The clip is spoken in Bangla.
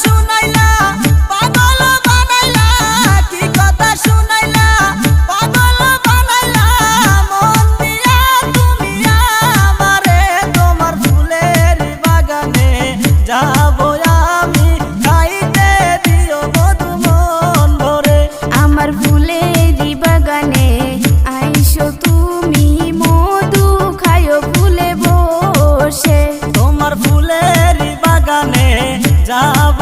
শুনাইলা পাগল বানাইলা, কি কথা শুনাইলা পাগল বানাইলা, মন দিয়া তুমি আমারে তোমার ফুলের বাগানে যাবো আমি খাইতে দিও মধু মন ভরে। আমার ফুলের বাগানে আইসো তুমি মধু খায়ো ফুলে বসে। তোমার ফুলের বাগানে যাব